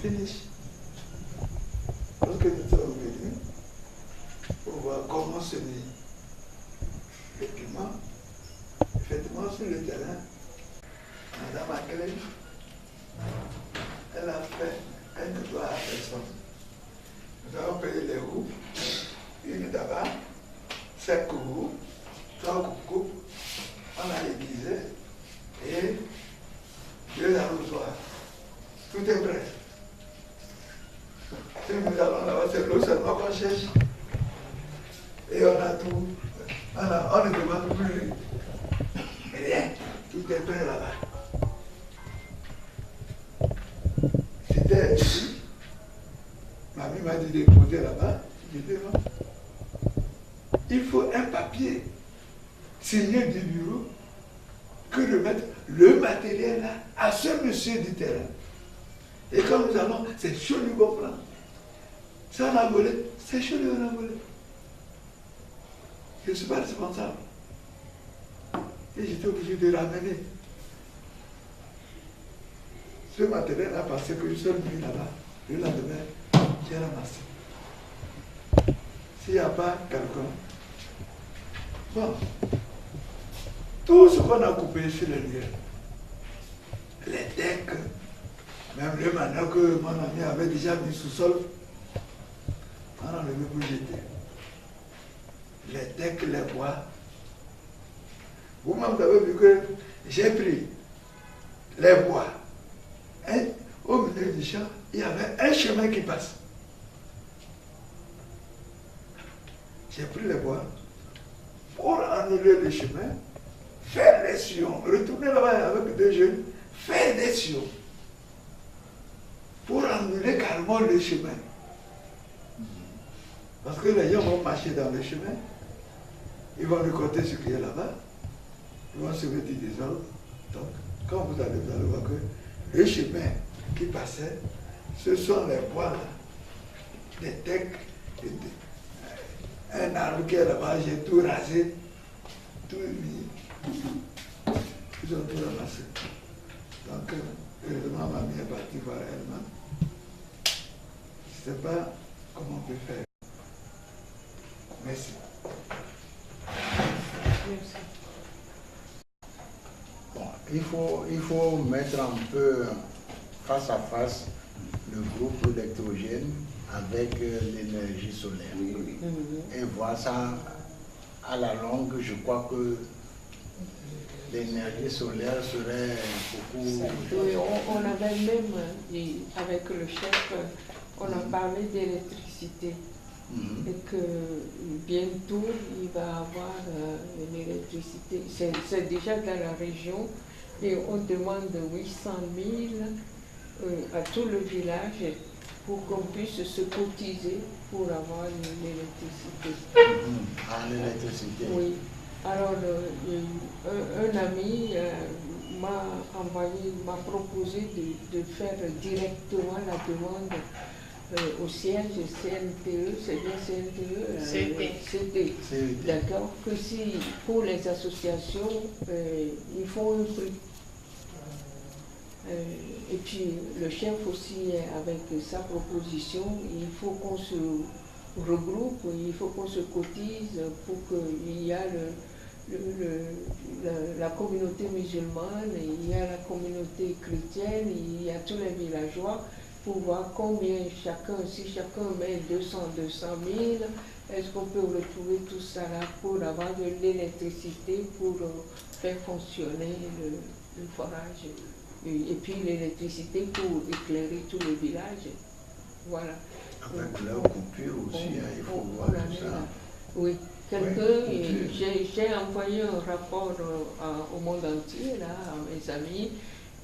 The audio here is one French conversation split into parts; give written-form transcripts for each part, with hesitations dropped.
finish. Lorsque nous sommes venus pour voir comment se met le piment, effectivement sur le terrain, Madame Aclé, elle a fait un nettoyage à personne. Nous avons payé les roues, une tabac, 5 roues, 3 coupes, on a aiguisé et 2 arrosoirs. Tout est prêt. Si nous allons là-bas, c'est l'eau seulement qu'on cherche. Et on a tout. On ne demande plus rien. Tout est prêt là-bas. C'était ici. Mamie m'a dit de poser là-bas. J'ai dit non. Il faut un papier signé du bureau que de mettre le matériel là à ce monsieur du terrain. Et quand nous allons, c'est chaud du bon plan. Ça on a volé, c'est chaud du on a volé. Je ne suis pas responsable. Et j'étais obligé de ramener ce matériel-là parce que je suis venu là-bas. Le lendemain, j'ai ramassé. S'il n'y a pas quelqu'un, bon, tout ce qu'on a coupé sur le lieu, les decks, même le mannequin que mon ami avait déjà mis sous sol, on a enlevé pour jeter. Les decks, les bois. Vous-même, vous avez vu que j'ai pris les bois. Et au milieu du champ, il y avait un chemin qui passe. J'ai pris les bois pour annuler le chemin, faire des sillons, retourner là-bas avec 2 jeunes, faire des sillons pour annuler carrément le chemin. Parce que les gens vont marcher dans le chemin, ils vont récolter ce qui est là-bas, ils vont se mettre des ordres. Donc, quand vous allez voir que le chemin qui passait, ce sont les bois là, des tecs, un arbre qui est là-bas, j'ai tout rasé, tout mis. Ils ont tout ramassé. Donc, heureusement, ma mère est partie voir elle-même. Je ne sais pas comment on peut faire. Merci. Bon, il faut mettre un peu face à face le groupe électrogène avec l'énergie solaire. Oui. Et voir ça à la longue, je crois que l'énergie solaire serait beaucoup... Oui, on avait même, avec le chef, on a parlé d'électricité. Et que bientôt il va avoir l'électricité. C'est déjà dans la région et on demande 800 000 à tout le village pour qu'on puisse se cotiser pour avoir l'électricité. L'électricité. Oui. Alors un ami m'a proposé de faire directement la demande au siège CNTE, c'est bien CNTE CT. D'accord, que si pour les associations, il faut un prix. Et puis le chef aussi, avec sa proposition, il faut qu'on se regroupe, il faut qu'on se cotise pour qu'il y ait la communauté musulmane, il y a la communauté chrétienne, il y a tous les villageois, pour voir combien chacun, si chacun met 200 000, est-ce qu'on peut retrouver tout ça là pour avoir de l'électricité pour faire fonctionner le forage et puis l'électricité pour éclairer tout le village. Voilà. Avec leur coupure aussi, il faut voir tout ça. Oui, j'ai envoyé un rapport au monde entier, là, à mes amis.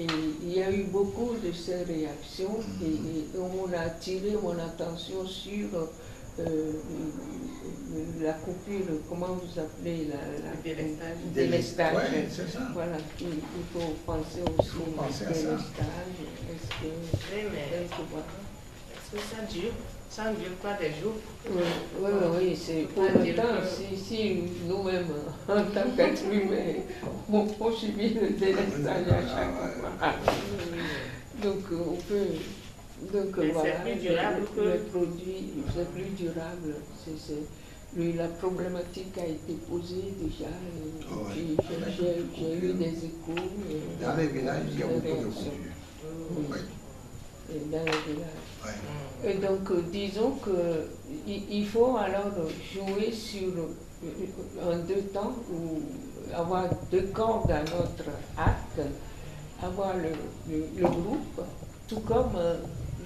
Et il y a eu beaucoup de ces réactions et on a attiré mon attention sur la coupure, comment vous appelez, la délestage. Ouais, c'est ça. Voilà, il faut penser aussi au délestage. Est-ce que ça dure? Ça ne dure pas des jours? Oui, c'est pour le temps. Si nous-mêmes, en tant qu'être humain, on peut subir le délestage à chaque fois. Donc, on peut Donc Mais voilà, c'est plus durable que... le produit, c'est plus durable. La problématique a été posée déjà. Et j'ai eu des échos. Dans les villages, il y a beaucoup de couture. Oui. Dans les villages. Ouais. Et donc, disons qu'il faut alors jouer sur en deux temps, ou avoir deux cordes à notre arc, avoir le groupe, tout comme,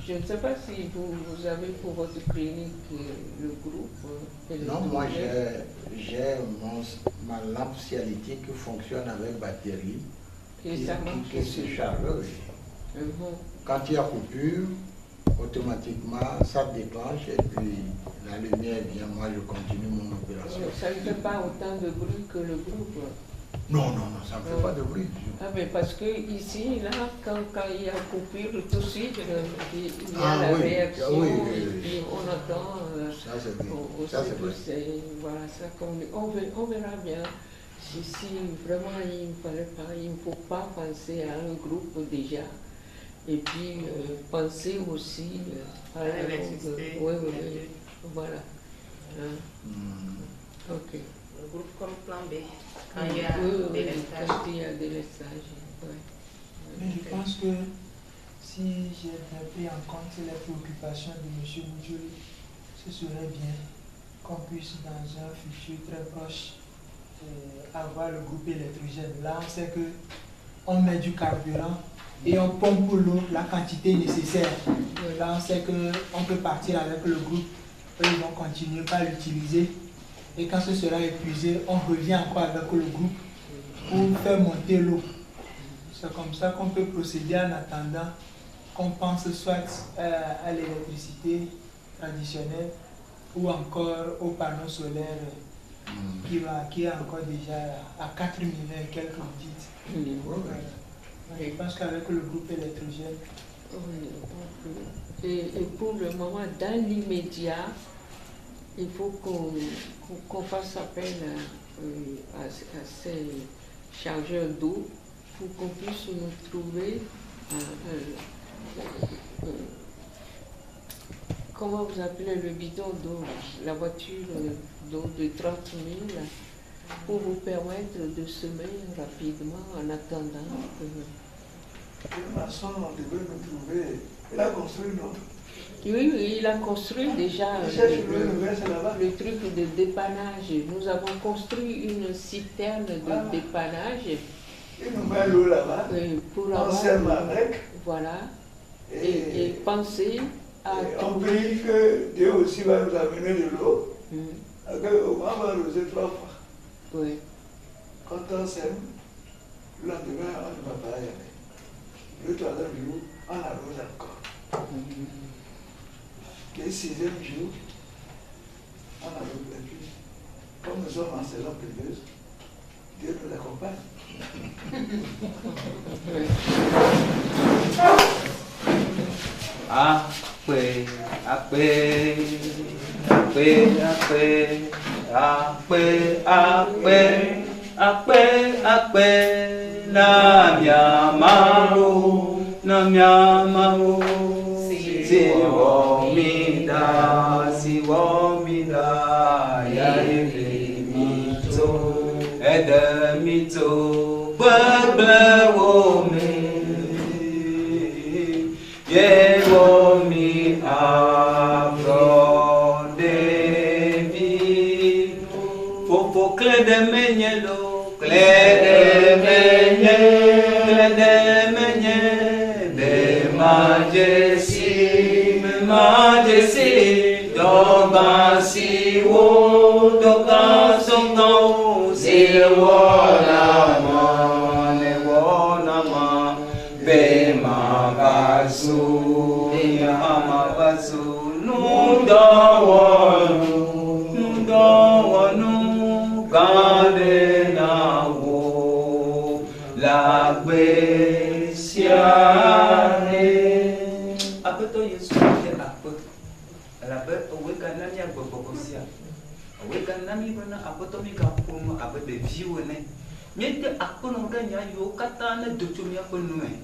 je ne sais pas si vous avez pour votre clinique le groupe. Non, moi j'ai ma lampe cialytique qui fonctionne avec batterie, et ça marche qui se charge. Quand il y a coupure, automatiquement ça déclenche et puis la lumière vient, moi je continue mon opération. Ça ne fait pas autant de bruit que le groupe. Non, ça ne fait pas de bruit. Ah, mais parce que ici, là, quand il y a coupure, tout de suite, il y a la réaction, et puis on entend. Ça c'est vrai. Voilà, ça on verra bien. Si vraiment il ne faut pas penser à un groupe déjà. Et puis penser aussi à l'électricité. Oui, voilà. Ok. Le groupe comme plan B, quand Il il y a des lestages. Mais je pense que si j'ai bien pris en compte les préoccupations de M. Boudjouli, ce serait bien qu'on puisse dans un futur très proche avoir le groupe électrogène. Là, on sait qu'on met du carburant et on pompe l'eau, la quantité nécessaire. Là, on sait qu'on peut partir avec le groupe, eux ils vont continuer par l'utiliser. Et quand ce sera épuisé, on revient encore avec le groupe pour faire monter l'eau. C'est comme ça qu'on peut procéder en attendant qu'on pense soit à l'électricité traditionnelle ou encore aux panneaux solaires qui est encore déjà à 4 000 et quelques dites. Je pense qu'avec le groupe électrogène. Et pour le moment, dans l'immédiat, il faut qu'on fasse appel à ces chargeurs d'eau pour qu'on puisse nous trouver comment vous appelez le bidon d'eau, la voiture d'eau de 30 000 pour vous permettre de semer rapidement en attendant que... Le maçon devait nous trouver. Il a construit une autre. Oui, il a construit déjà le truc de dépannage. Nous avons construit une citerne de dépannage. Il nous met l'eau là-bas. Pour on sème avec. Voilà. Et penser à... on prie que Dieu aussi va nous amener de l'eau. Au moins, on va arroser 3 fois. Oui. Quand on sème, le lendemain, on ne va pas y aller. Le 3e jour, on arrose encore. Le 6e jour, on arrose. Et puis, comme nous sommes en saison pluvieuse, Dieu nous accompagne. Na miamaro siwomida ya mito edemito bebewome yewomi afrodevi fofo kledemenyelo kledemenye majesty, doga siwo, doga songdo, siwona ma, be magasu, nudawanu, gade na wo, lagbe siane. Apeto Yesu ke ape rabe oweka nani agbogbogbosia oweka nani bana apeto mi ka pono abe de viwo ne miete akono ga nya yo kata na docho mi akono e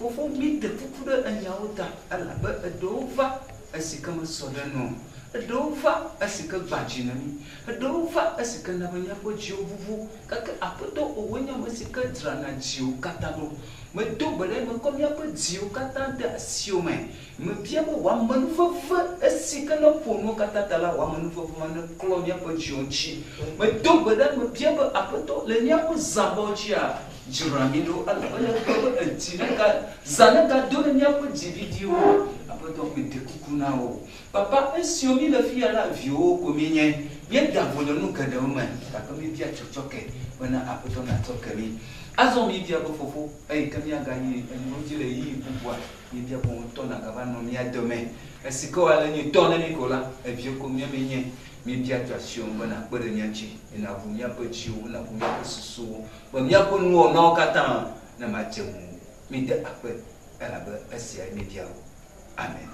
fofo mi de kuku ɖe enyawo ta elabe eɖewo va esi ke mesɔ ɖe nu eɖewo va esi ke gbadzi na mi eɖewo va esi ke na be míaƒe dziwo vuvu gake aƒetɔ owoe nye ame si ke dzrana dziwo katã ɖo medo gbe ɖe mekɔ míaƒe dziwo katã de asiwo me mebia be wòame nu veve esi ke ne ƒo nuwo katã ta la wòame nu veve ma ne klɔ míaƒe dziwo ŋuti medo gbe ɖe mebia be aƒetɔ le míaƒe zãbɔ dzia dzra mi ɖo elabena be edi ne ga zã ne gado ɖe míaƒe dzividiwo aƒetɔ mede kuku na wo papa esiwo mi le fia la viwo ko mi nye míeda vo le nu geɖewo me gake míbia tsɔtsɔke bena aƒetɔ natsɔ ke mi azɔ míbia be fofo eyi ke míagayi enuwo dzi le yiyi bubua míbia be ŋutɔ nagava nɔ mía dome esi ke wòale nyi tɔ ne mi ko la eviwo ko míame nye míbia tɔ asiwo bena kpe ɖe mía ŋuti naʋu míaƒe dziwo naʋu míaƒe susuwo be míaƒe nuwɔnawo katã ne madze ŋu míde akpe elabe esia míbia wo amen.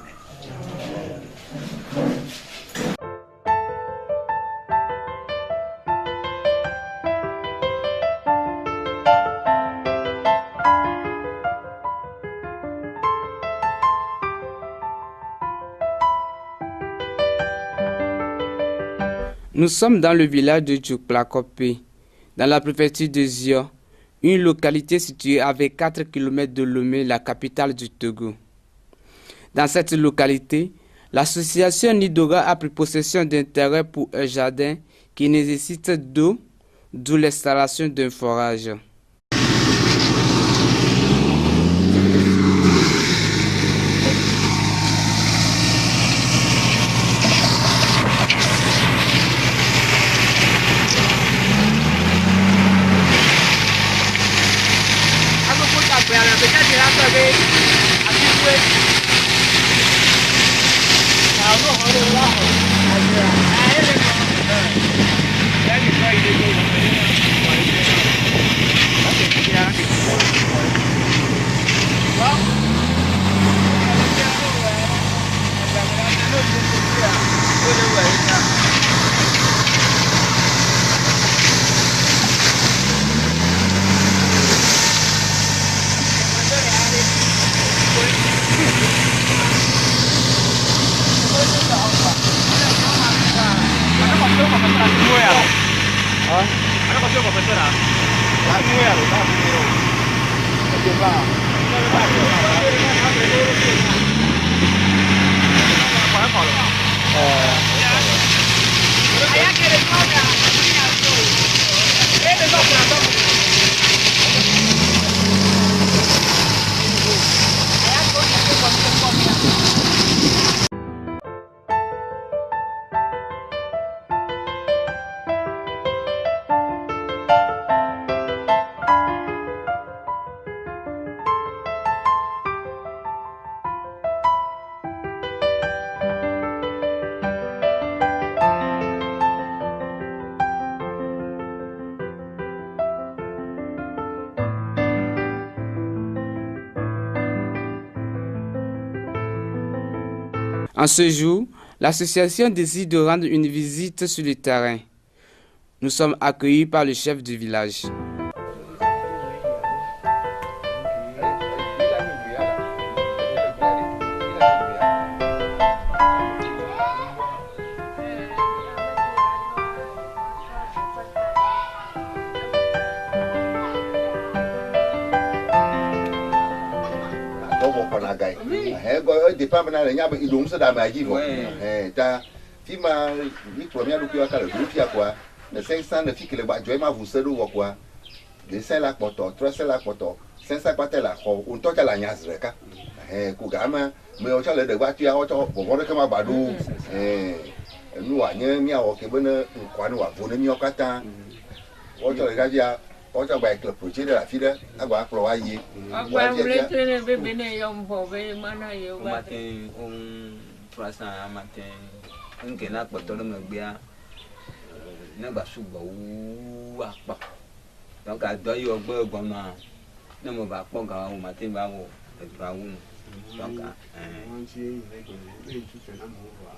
Nous sommes dans le village de Djoukplakope, dans la préfecture de Zio, une localité située à 4 km de Lomé, la capitale du Togo. Dans cette localité, l'association Nidora a pris possession d'un terrain pour un jardin qui nécessite d'eau, d'où l'installation d'un forage. En ce jour, l'association décide de rendre une visite sur le terrain. Nous sommes accueillis par le chef du village. Dépend maintenant il y a une once d'amagie ta fima ni premier depuis à le groupe ya quoi le 500 ne fit que le badjo ma vous seul ou quoi de 5 la poto 3 la poto 500 patel la on toque la nyaz reka ku gama mais on le de voiture on to bon que ma badou nous a ni a o ke bena kwa no wa vone mi okata on to le gadia on to ba le projet de la fille agba pro wa yi agba mletene bebe ne yombo be mana yo ba matin 300 matin nke na poto le megbia na gba sugbo wu apa donc a do yo gbo gbona na mo ba po ga o matin ba wo e ba wu donc on ti le tu te na mo wa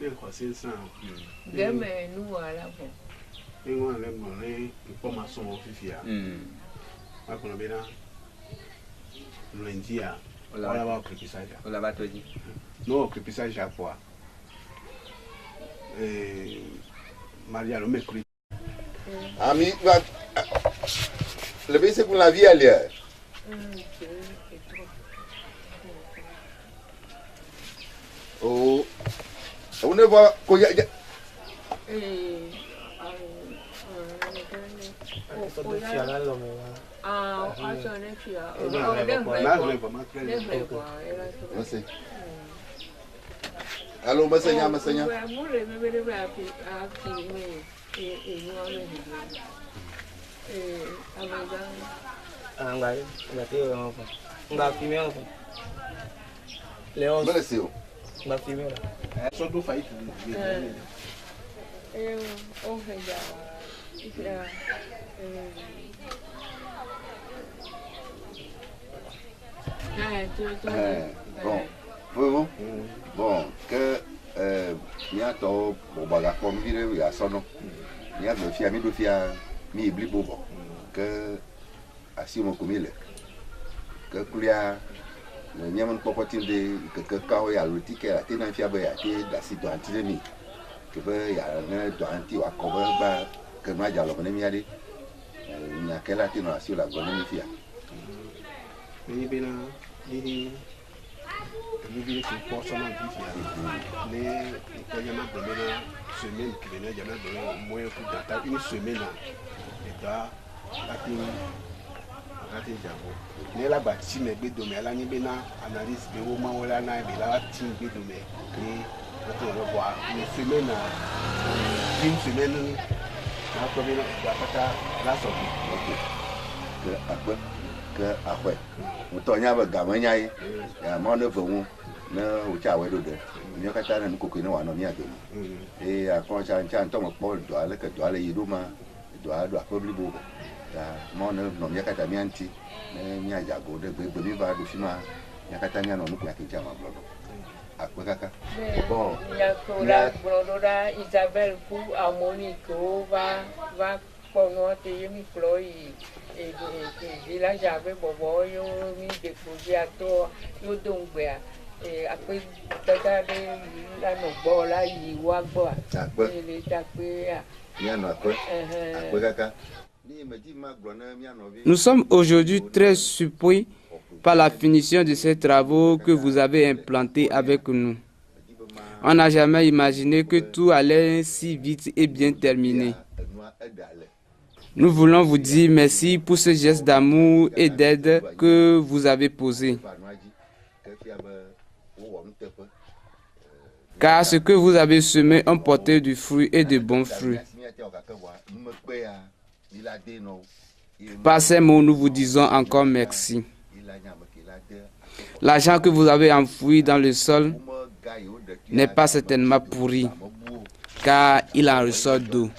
le ko 500 game nu wala bo en on le mo le information officielle ma kono bena lundi à on va avoir crépissage. On l'a pas tout dit. Non, crépissage à quoi? Maria, le mercredi. Ami, le c'est pour la vie à l'air. Oh, on ne voit qu'il y a. Allô, Massagna, Massagna. Bon, vous, bon, que bientôt, bon, bah, comme il y a son nom, il y a le fiami de fia, mi bli bobo, que assis mon commis, que coulia, le mien mon popotin de que quand il y a le ticket, la tête d'un fiabe, il y a des acides antisémiques, que il y a un anti ou à couvrir, que moi j'ai le bonnet miali, il n'y a qu'elle a tenu sur la bonne fia. Ini qui porte son ambition. Mais quand il y a une semaine qui vient, il y a moins une semaine. Et là, mais là, si mes bébés domaines, là, il y a analyse de au moment où là, il y a une bébé domaine. Et on va voir une semaine, la première, la sortie. Après. Après, on tourne avec Gamania, il y a un monde de vous, au Tchawé de il y a un coquino à Nomia. Et à quand j'ai un Tom Paul, doit aller que doit aller Yuma, doit probably book. Mon Nomia Catamianti, Niago, de Biva, de Fima, Yakatania, no Nukakichama. Bon, il y a Flora, Isabelle Pou, Harmonico, va pour nous payer micro et là j'avais bobo yo mi déposé à toi yo donc et après regarder là nos bons là il voit quoi il est tapé Nous sommes aujourd'hui très surpris par la finition de ces travaux que vous avez implantés avec nous. On n'a jamais imaginé que tout allait si vite et bien terminé. Nous voulons vous dire merci pour ce geste d'amour et d'aide que vous avez posé. Car ce que vous avez semé a porté du fruit et de bons fruits. Par ces mots, nous vous disons encore merci. L'argent que vous avez enfoui dans le sol n'est pas certainement pourri, car il en ressort d'eau.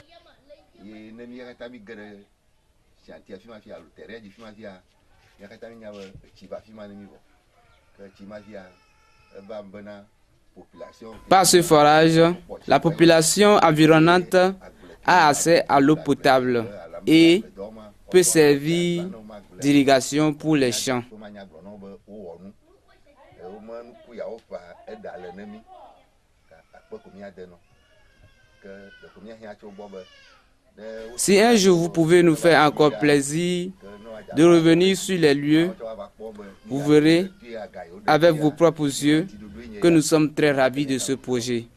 Par ce forage, la population environnante a accès à l'eau potable et peut servir d'irrigation pour les champs. Si un jour vous pouvez nous faire encore plaisir de revenir sur les lieux, vous verrez avec vos propres yeux que nous sommes très ravis de ce projet.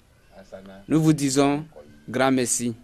Nous vous disons grand merci.